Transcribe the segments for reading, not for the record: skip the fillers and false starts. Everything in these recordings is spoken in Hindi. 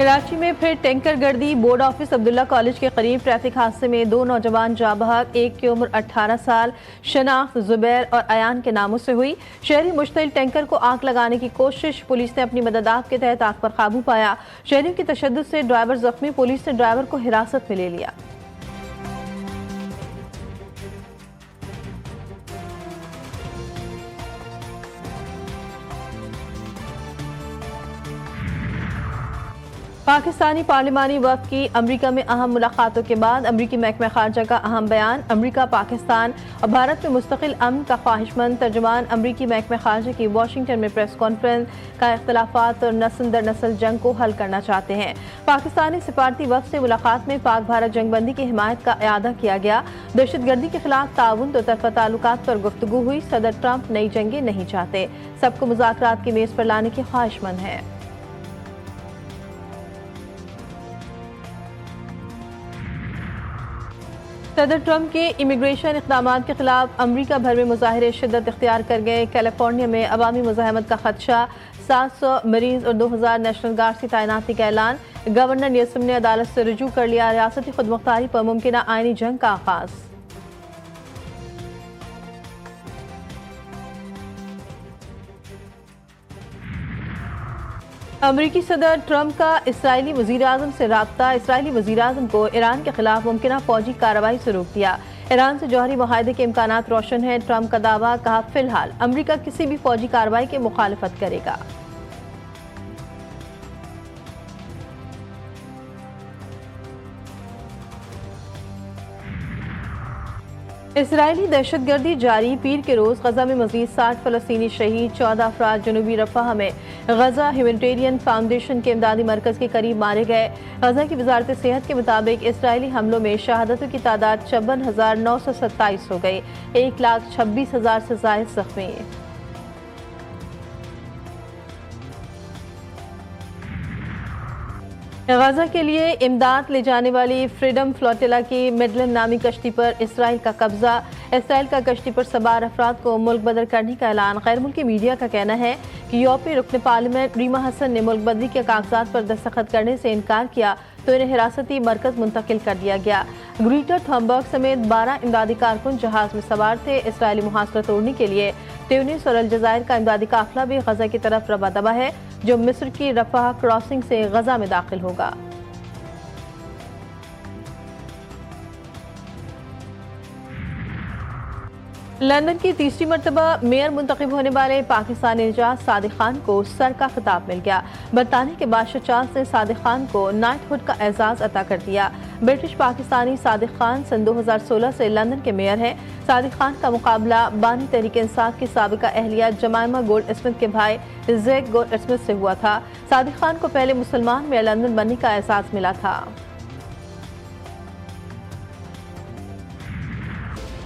कराची में फिर टैंकर गर्दी। बोर्ड ऑफिस अब्दुल्ला कॉलेज के करीब ट्रैफिक हादसे में 2 नौजवान जाँ बहक, एक की उम्र 18 साल, शनाख्त जुबैर और अयान के नामों से हुई। शहरी मुश्तिल टैंकर को आग लगाने की कोशिश, पुलिस ने अपनी मदद आग के तहत आग पर काबू पाया। शहरियों की तशद्दुद से ड्राइवर जख्मी, पुलिस ने ड्राइवर को हिरासत में ले लिया। पाकिस्तानी पार्लिमानी वफ़द की अमरीका में अहम मुलाकातों के बाद अमरीकी महकमा खारजा का अहम बयान। अमरीका, पाकिस्तान और भारत में मुस्तकिल अमन का ख्वाहिशमंद तर्जुमान अमरीकी महकमा खारजा की वाशिंगटन में प्रेस कॉन्फ्रेंस का इख्तलाफात और नस्ल दर नस्ल जंग को हल करना चाहते हैं। पाकिस्तानी सिफारती वफ़द से मुलाकात में पाक भारत जंगबंदी की हिमायत का इआदा किया गया। दहशतगर्दी के खिलाफ ताउन, दो तरफा ताल्लुकात पर गुफ्तगू हुई। सदर ट्रंप नई जंगें नहीं चाहते, सबको मुज़ाकरात की मेज़ पर लाने के ख्वाहिशमंद हैं। सदर ट्रंप के इमिग्रेशन इक़दामात के खिलाफ अमरीका भर में मुजाहिरे शिद्दत इख्तियार कर गए। कैलिफोर्निया में अवामी मुज़ाहमत का खदशा, 700 मरीज और 2000 नेशनल गार्ड की तैनाती का ऐलान। गवर्नर न्यूसम ने अदालत से रुजू कर लिया रियासती खुदमुख्तारी पर मुमकिना आईनी जंग का आगाज। अमरीकी सदर ट्रंप का इसराइली वज़ीर-ए-आज़म से राब्ता। इसराइली वज़ीर-ए-आज़म को ईरान के खिलाफ मुमकिना फौजी कार्रवाई से रोक दिया। ईरान से जौहरी मुआहदे के इम्कानात रोशन है। ट्रंप का दावा, कहा फिलहाल अमरीका किसी भी फौजी कार्रवाई की मुखालफत करेगा। इसराइली दहशतगर्दी जारी। पीर के रोज गजा में मजीद 60 फलस्तीनी शहीद, 14 अफराद जनूबी रफाह में गजा ह्यूमैनिटेरियन फाउंडेशन के इमदादी मरकज के करीब मारे गए। गजा की वजारत सेहत के मुताबिक इसराइली हमलों में शहादतों की तादाद 56,927 हो गई। 1,26,000 से ज़ायद जख्मी। गजा के लिए इमदाद ले जाने वाली फ्रीडम फ्लोटिला की मिडलैंड नामी कश्ती पर इसराइल का कब्जा। इसराइल का कश्ती पर सवार अफराद को मुल्क बदर करने का ऐलान। गैर मुल्की मीडिया का कहना है कि यूरोपीय रुकन पार्लियामेंट रीमा हसन ने मुल्क बदरी के कागजात पर दस्तखत करने से इनकार किया तो इन्हें हिरासती मरकज मुंतकिल कर दिया गया। ग्रेटर थॉमबर्ग समेत 12 इमदादी कारकुन जहाज में सवार थे। इसराइली मुहासरा तोड़ने के लिए ट्यूनिस और अलजायर का इमदादी काफिला भी गजा की तरफ रवा दवा है, जो मिस्र की रफाह क्रॉसिंग से गजा में दाखिल होगा। लंदन की तीसरी मरतबा मेयर मुंतखब होने वाले पाकिस्तानी निजात सादिक खान को सर का खिताब मिल गया। बरतानिया के बादशाह चार्ल्स ने सादिक खान को नाइटहुड का एजाज अता कर दिया। ब्रिटिश पाकिस्तानी सादिक खान सन 2016 से लंदन के मेयर हैं। सादिक खान का मुकाबला बानी तहरीक इंसाफ की साबिका अहलिया जमाइमा गोल्ड स्मिथ के भाई जैक गोल्ड स्मिथ से हुआ था। सादिक खान को पहले मुसलमान मेयर लंदन बनने का एहसास मिला था।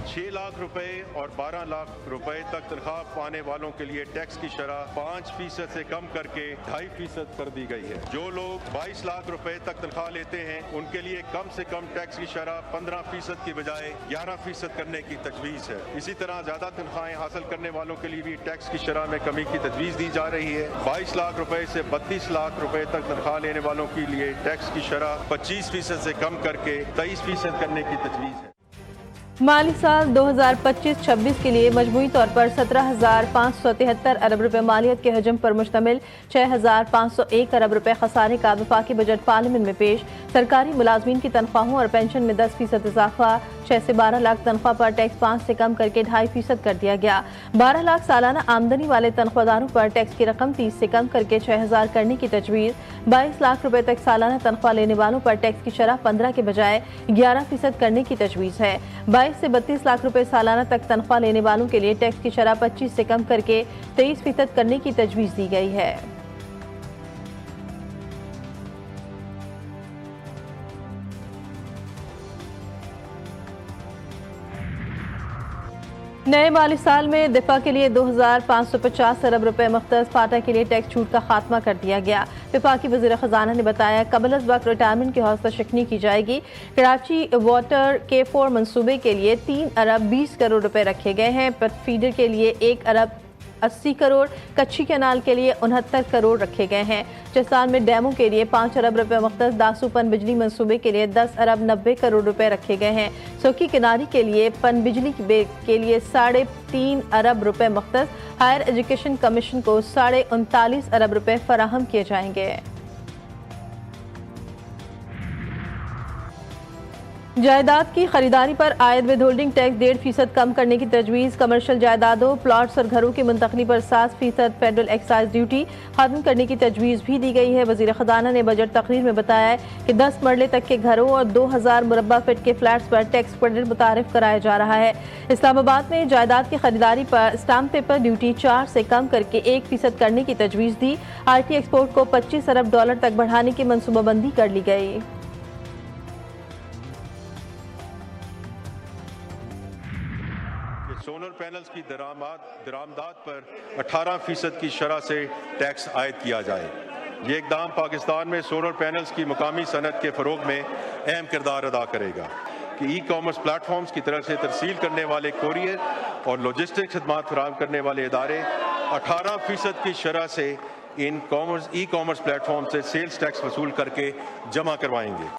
6 लाख रुपए और 12 लाख रुपए तक तनख्वाह पाने वालों के लिए टैक्स की शरह 5% से कम करके 2.5% कर दी गई है। जो लोग 22 लाख रुपए तक तनख्वाह लेते हैं उनके लिए कम से कम टैक्स की शरह 15% की बजाय 11% करने की तजवीज़ है। इसी तरह ज्यादा तनख्वाहें हासिल करने वालों के लिए भी टैक्स की शरह में कमी की तजवीज़ दी जा रही है। 22 लाख रुपए से 32 लाख रुपए तक तनख्वाह लेने वालों के लिए टैक्स की शरह 25% से कम करके 23% करने की तजवीज़ है। माली साल 2025-26 के लिए मजमूई तौर पर 17,573 अरब रुपए मालियत के हजम पर मुश्तमिल 6,501 अरब रुपए खसारे का वफाकी बजट पार्लियामेंट में पेश। सरकारी मुलाजमीन की तनख्वाहों और पेंशन में 10% इजाफा। 6 से 12 लाख तनख्वाह पर टैक्स 5 से कम करके 2.5% कर दिया गया। 12 लाख सालाना आमदनी वाले तनख्वाहदारों पर टैक्स की रकम 30 से कम करके 6,000 करने की तजवीज़। 22 लाख रुपए तक सालाना तनख्वाह लेने वालों पर टैक्स की शरह 15 के बजाय 11% करने की तजवीज़ है। 22 से 32 लाख रुपए सालाना तक तनख्वाह लेने वालों के लिए टैक्स की शरह 25 से कम करके 23% करने की तजवीज़ दी गई है। नए माली साल में दिफा के लिए 2,550 अरब रुपए मुख्तस। फाटा के लिए टैक्स छूट का खात्मा कर दिया गया। विफाकी वज़ीर ख़जाना ने बताया कबल अज़ वक्त रिटायरमेंट की हौसला शिकनी की जाएगी। कराची वाटर के 4 मनसूबे के लिए 3 अरब 20 करोड़ रुपए रखे गए हैं। पेट फीडर के लिए 1 अरब 80 करोड़, कच्ची कैनाल के लिए 69 करोड़ रखे गए हैं। चेस्तान में डैमों के लिए 5 अरब रुपए मुख्तस, दासू पन बिजली मंसूबे के लिए 10 अरब 90 करोड़ रुपए रखे गए हैं। सोकी किनारी के लिए पन बिजली के लिए 3.5 अरब रुपए मुख्तस, हायर एजुकेशन कमीशन को 39.5 अरब रुपए फराहम किए जाएंगे। जायदाद की खरीदारी पर आयद विद होल्डिंग टैक्स 1.5% कम करने की तजवीज़। कमर्शियल जायदादों, प्लॉट्स और घरों की मुंतकली पर 7% फेडरल एक्साइज ड्यूटी खत्म करने की तजवीज़ भी दी गई है। वज़ीर ख़जाना ने बजट तकरीर में बताया है कि 10 मरले तक के घरों और 2000 मुरब्बा फीट के फ्लैट्स पर टैक्स क्रेडिट मुतारिफ कराया जा रहा है। इस्लामाबाद में जायदाद की खरीदारी पर स्टाम्प पेपर ड्यूटी 4 से कम करके 1% करने की तजवीज़ दी। आरटी एक्सपोर्ट को $25 अरब तक बढ़ाने की मनसूबाबंदी कर ली गई। सोलर पैनल्स की दरामदात पर 18% की शरह से टैक्स आयद किया जाए। ये इकदाम पाकिस्तान में सोलर पैनल्स की मुकामी सनत के फ़रोग में अहम किरदार अदा करेगा कि ई कॉमर्स प्लेटफॉर्म्स की तरफ से तरसील करने वाले कोरियर और लॉजिस्टिक खदमात फराहम करने वाले इदारे 18% की शरह से इन ई कॉमर्स प्लेटफॉर्म से सेल्स टैक्स वसूल करके जमा करवाएंगे।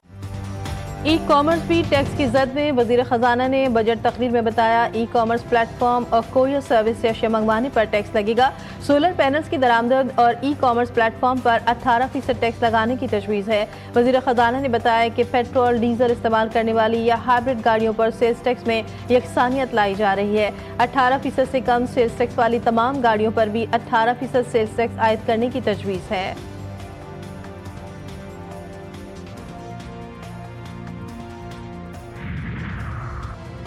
ई कॉमर्स भी टैक्स की जद में। वज़ीर ख़जाना ने बजट तकरीर में बताया, ई कॉमर्स प्लेटफॉर्म और कोरियर सर्विस से अशिया मंगवाने पर टैक्स लगेगा। सोलर पैनल्स की दरामद और ई कॉमर्स प्लेटफॉर्म पर 18% टैक्स लगाने की तजवीज़ है। वज़ीर ख़जाना ने बताया कि पेट्रोल डीजल इस्तेमाल करने वाली या हाइब्रिड गाड़ियों पर सेल्स टैक्स में यकसानियत लाई जा रही है। 18% से कम सेल्स टैक्स वाली तमाम गाड़ियों पर भी 18% सेल्स टैक्स आयद करने की तजवीज़ है।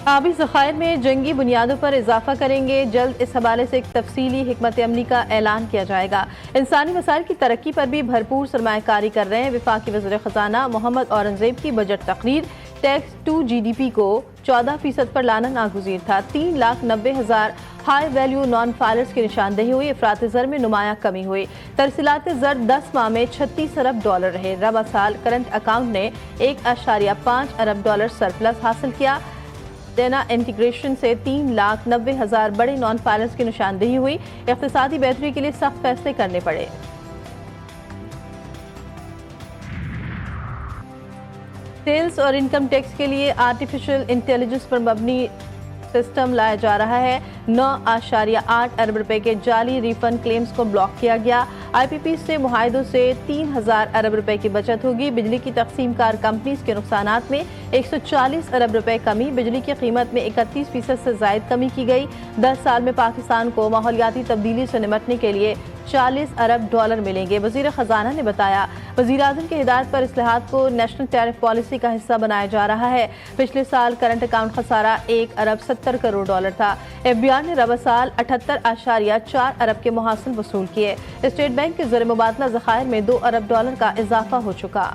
आबी ज़खायर में जंगी बुनियादों पर इजाफा करेंगे। जल्द इस हवाले से एक तफसीली हिकमत अमली का ऐलान किया जाएगा। इंसानी वसाइल की तरक्की पर भी भरपूर सरमायाकारी कर रहे हैं। वफाकी वज़ीर ख़जाना मोहम्मद औरंगज़ेब की बजट तकरीर। टैक्स टू GDP को 14% पर लाना नागुज़ीर था। 3,90,000 हाई वैल्यू नॉन फाइलर्स की निशानदेही हुई। अफरात ज़र में नुमाया कमी हुई। तरसीलात ज़र 10 माह में $36 अरब रहे। रबा साल करंट अकाउंट ने $1.5 अरब सरप्लस हासिल किया। देना इंटीग्रेशन से 3,90,000 बड़े नॉन फाइलेंस की निशानदेही हुई। इक़्तिसादी बेहतरी के लिए सख्त फैसले करने पड़े। सेल्स और इनकम टैक्स के लिए आर्टिफिशियल इंटेलिजेंस पर मबनी सिस्टम लाया जा रहा है। 9.8 अरब रुपए के जाली रिफंड क्लेम्स को ब्लॉक किया गया। IPP से मुआहदों से 3,000 अरब रुपए की बचत होगी। बिजली की तकसीम कार कंपनीज के नुकसानात में 140 अरब रुपए कमी। बिजली की कीमत में 31% से जायद कमी की गई। 10 साल में पाकिस्तान को माहौलियाती तब्दीली से निपटने के लिए $40 अरब मिलेंगे। वज़ीर ख़जाना ने बताया, वज़ीर आज़म की हिदायत पर इस्लाहात को नेशनल टैरिफ पॉलिसी का हिस्सा बनाया जा रहा है। पिछले साल करंट अकाउंट खसारा $1 अरब 70 करोड़ था। FBI ने रबा साल 78.4 अरब के मुहासिल वसूल किए। स्टेट बैंक के ज़र मुबादला ज़खायर में $2 अरब का इजाफा हो चुका।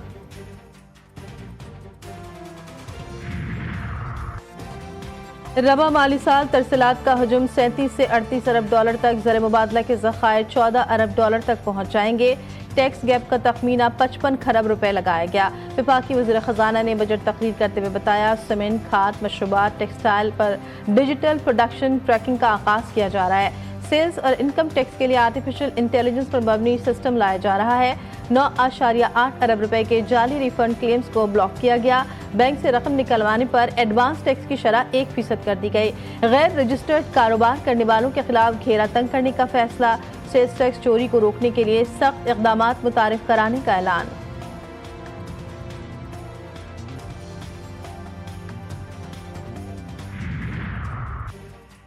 रबा माली साल तरसीलात का हजम 37 से 38 अरब डॉलर तक, ज़र मुबादला के ज़खायर 14 अरब डॉलर तक पहुँच जाएंगे। टैक्स गैप का तखमीना 55 खरब रुपए लगाया गया। वफाकी वज़ीर ख़जाना ने बजट तकरीर करते हुए बताया, सीमेंट, खाद, मशरूबात, टेक्सटाइल पर डिजिटल प्रोडक्शन ट्रैकिंग का आगाज़ किया जा रहा है। सेल्स और इनकम टैक्स के लिए आर्टिफिशियल इंटेलिजेंस पर मबनी सिस्टम लाया जा रहा है। 9.8 अरब रुपए के जाली रिफंड क्लेम्स को ब्लॉक किया गया। बैंक से रकम निकलवाने पर एडवांस टैक्स की शरह 1% कर दी गई। गैर रजिस्टर्ड कारोबार करने वालों के खिलाफ घेरा तंग करने का फैसला। सेल्स टैक्स चोरी को रोकने के लिए सख्त इक़दामात मुतारिफ कराने का ऐलान।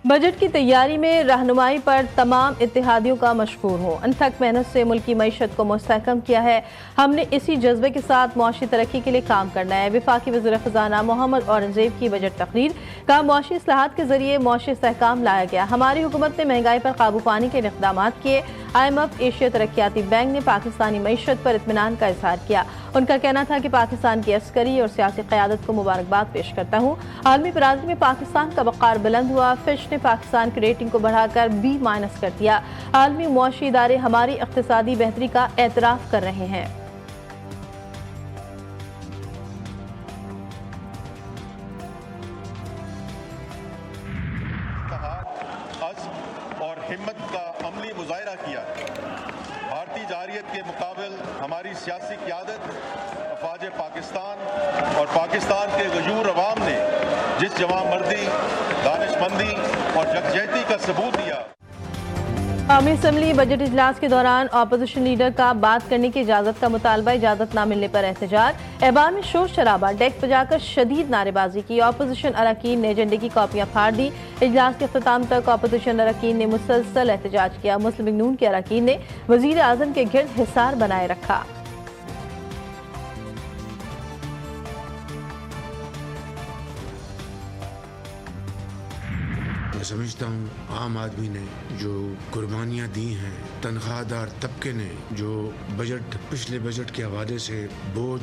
बजट की तैयारी में रहनुमाई पर तमाम इत्तेहादियों का मशकूर हूँ। अनथक मेहनत से मुल्की मईशत को मुस्तहकम किया है। हमने इसी जज्बे के साथ मुआशी तरक्की के लिए काम करना है। वफाकी वज़ीर ख़जाना मोहम्मद औरंगज़ेब की बजट तकरीर का मुआशी इस्लाहात के जरिए मुआशी इस्तेहकाम लाया गया। हमारी हुकूमत ने महंगाई पर काबू पाने के इक़दाम किए। IMF एशिया तरक्याती बैंक ने पाकिस्तानी मईशत पर इत्मीनान का इजहार किया। उनका कहना था कि पाकिस्तान की अस्करी और सियासी क़यादत को मुबारकबाद पेश करता हूँ। आलमी बरादरी में पाकिस्तान का वक़ार बुलंद हुआ। फिश ने पाकिस्तान की रेटिंग को बढ़ाकर B- कर दिया। आलमी मुआशी इदारे हमारी इक़्तिसादी बेहतरी का एतराफ़ कर रहे हैं। और हिम्मत का किया है। भारतीय जारियत के मुकाबिल हमारी सियासी क़यादत, अफवाज पाकिस्तान और पाकिस्तान के गजूर अवाम ने जिस जवानमर्दी, दानिशमंदी और यकजहती का सबूत दिया। कौमी असम्बली बजट इजलास के दौरान अपोजिशन लीडर का बात करने की इजाजत का मुतालबा, इजाजत न मिलने पर एहतजाज। ऐवान में शोर शराबा, डेस्क बजाकर शदीद नारेबाजी की। अपोजिशन अरकान ने एजेंडे की कॉपियां फाड़ दी। इजलास के अख्ताम तक अपोजिशन अरकान ने मुसलसल एहतजाज किया। मुस्लिम लीग नून के अरकान ने वजीर आजम के गिर्द हिसार बनाए रखा। मैं समझता हूँ आम आदमी ने जो कुर्बानियाँ दी हैं, तनख्वाहदार तबके ने जो पिछले बजट के हवाले से बोझ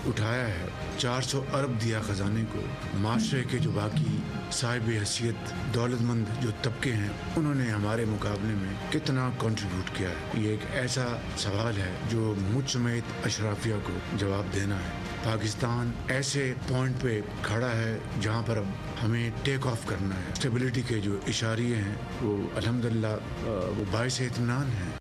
उठाया है, 400 अरब दिया खजाने को, माशरे के जो बाकी साहिब हैसियत दौलतमंद जो तबके हैं उन्होंने हमारे मुकाबले में कितना कंट्रीब्यूट किया है। ये एक ऐसा सवाल है जो मुझ समेत अशराफिया को जवाब देना है। पाकिस्तान ऐसे पॉइंट पे खड़ा है जहाँ पर अब हमें टेक ऑफ करना है। स्टेबिलिटी के जो इशारे हैं वो अल्हम्दुलिल्लाह वो बाइस इत्मीनान है।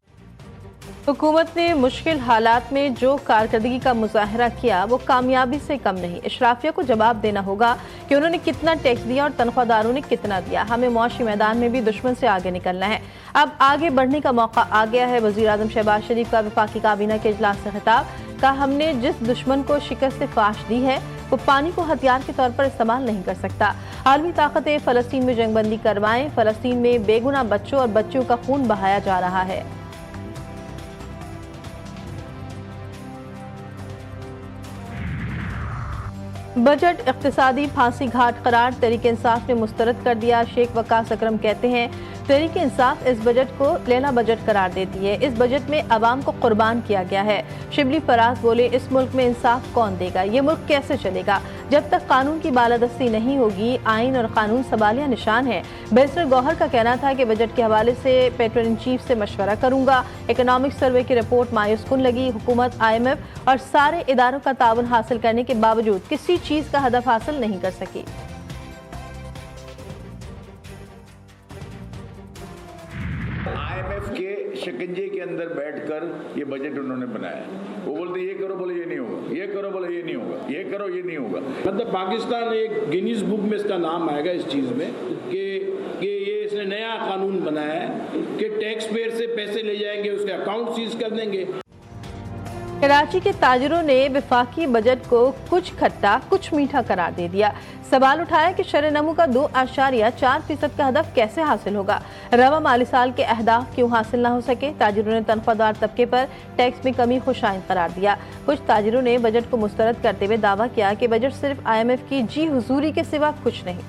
हुकूमत ने मुश्किल हालात में जो कारकर्दगी का मुजाहरा किया वो कामयाबी से कम नहीं। अशराफिया को जवाब देना होगा कि उन्होंने कितना टैक्स दिया और तनख्वाहदारों ने कितना दिया। हमें मुआशी मैदान में भी दुश्मन से आगे निकलना है। अब आगे बढ़ने का मौका आ गया है। वज़ीर आज़म शहबाज शरीफ का वफाकी काबीना के इजलास से खिताब का, हमने जिस दुश्मन को शिकस्त फाश दी है वो पानी को हथियार के तौर पर इस्तेमाल नहीं कर सकता। आलमी ताकतें फ़लस्तीन में जंगबंदी करवाएं। फ़लस्तीन में बेगुनाह बच्चों और बच्चियों का खून बहाया जा रहा है। बजट इक़्तिसादी फांसी घाट करार, तहरीक इंसाफ ने मुस्तरद कर दिया। शेख वकास अकरम कहते हैं तहरीक इंसाफ इस बजट को लेला बजट करार देती है। इस बजट में अवाम को कुर्बान किया गया है। शिबली फराज बोले, इस मुल्क में इंसाफ कौन देगा, ये मुल्क कैसे चलेगा जब तक कानून की बालादस्ती नहीं होगी। आइन और कानून सवालिया निशान है। बैरिस्टर गौहर का कहना था कि बजट के हवाले से पेट्रोल इन चीफ से मशवरा करूंगा। इकोनॉमिक सर्वे की रिपोर्ट मायूस कुन लगी। हुकूमत, IMF और सारे इदारों का ताउन हासिल करने के बावजूद किसी चीज का हदफ हासिल नहीं कर सकी। IMF के शिकंजे के अंदर बैठकर ये बजट उन्होंने बनाया। वो बोलते ये करो, बोले ये नहीं होगा, ये करो, बोले ये नहीं होगा, ये करो, ये नहीं होगा। मतलब पाकिस्तान एक गिनीज बुक में इसका नाम आएगा इस चीज़ में कि ये इसने नया कानून बनाया है कि टैक्स पेयर से पैसे ले जाएंगे, उसके अकाउंट सीज कर देंगे। कराची के ताजिरों ने वफाकी बजट को कुछ खट्टा कुछ मीठा करार दे दिया। सवाल उठाया कि शरह-ए-नमू का 2.4% का हदफ कैसे हासिल होगा। रवा माली साल के अहदाफ क्यों हासिल न हो सके। ताजिरों ने तनख्वाहदार तबके पर टैक्स में कमी खुशाइन करार दिया। कुछ ताजिरों ने बजट को मुस्तरद करते हुए दावा किया कि बजट सिर्फ IMF की जी हुजूरी के सिवा कुछ नहीं।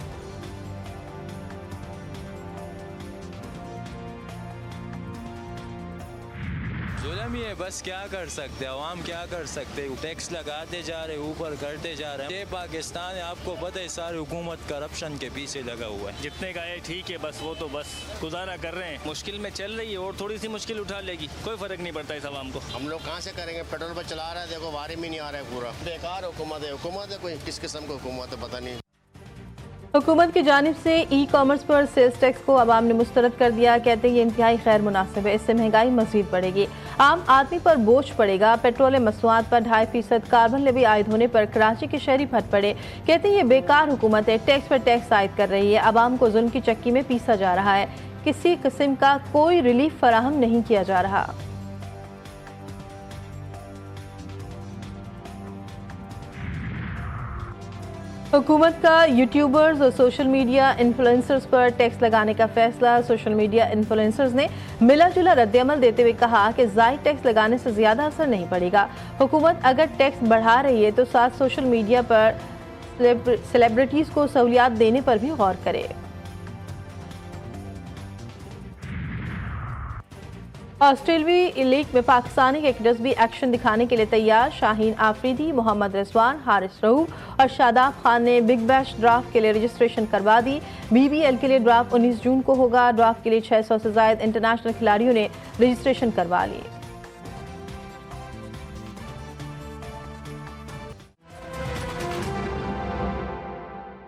बस क्या कर सकते, अवाम क्या कर सकते, टैक्स लगाते जा रहे, ऊपर करते जा रहे हैं। ये पाकिस्तान है, आपको पता है सारी हुकूमत करप्शन के पीछे लगा हुआ है। जितने का है ठीक है, बस वो तो बस गुजारा कर रहे हैं। मुश्किल में चल रही है और थोड़ी सी मुश्किल उठा लेगी, कोई फर्क नहीं पड़ता इस अवाम को। हम लोग कहाँ से करेंगे, पेट्रोल पर चला रहा है, देखो वारे में नहीं आ रहा है, पूरा बेकार हुकूमत है कोई किस किस्म की हुकूमत है पता नहीं। हुकूमत की जानिब से ई-कॉमर्स पर सेल्स टैक्स को अवाम ने मुस्तरद कर दिया। कहते हैं ये इंतहाई खैर मुनासिब है, इससे महंगाई मजीद बढ़ेगी, आम आदमी पर बोझ पड़ेगा। पेट्रोल मसनूआत पर 2.5% कार्बन लेवी आयद होने पर कराची के शहरी फट पड़े। कहते हैं ये बेकार हुकूमत है, टैक्स पर टैक्स आयद कर रही है, अवाम को जुल्म की चक्की में पीसा जा रहा है, किसी किस्म का कोई रिलीफ फराहम नहीं किया जा रहा। हुकूमत का यूट्यूबर्स और सोशल मीडिया इन्फ्लुएंसर्स पर टैक्स लगाने का फैसला। सोशल मीडिया इन्फ्लुएंसर्स ने मिला जुला रद्द-ए-अमल देते हुए कहा कि जायद टैक्स लगाने से ज्यादा असर नहीं पड़ेगा। हुकूमत अगर टैक्स बढ़ा रही है तो साथ सोशल मीडिया पर सेलिब्रिटीज को सहूलियात देने पर भी गौर करे। ऑस्ट्रेलवी लीग में पाकिस्तानी क्रिकेटर्स भी एक्शन दिखाने के लिए तैयार। शाहीन आफरीदी, मोहम्मद रिजवान, हारिस रऊफ और शादाब खान ने बिग बैश ड्राफ्ट के लिए रजिस्ट्रेशन करवा दी। BBL के लिए ड्राफ्ट 19 जून को होगा। ड्राफ्ट के लिए 600 से ज्यादा इंटरनेशनल खिलाड़ियों ने रजिस्ट्रेशन करवा ली।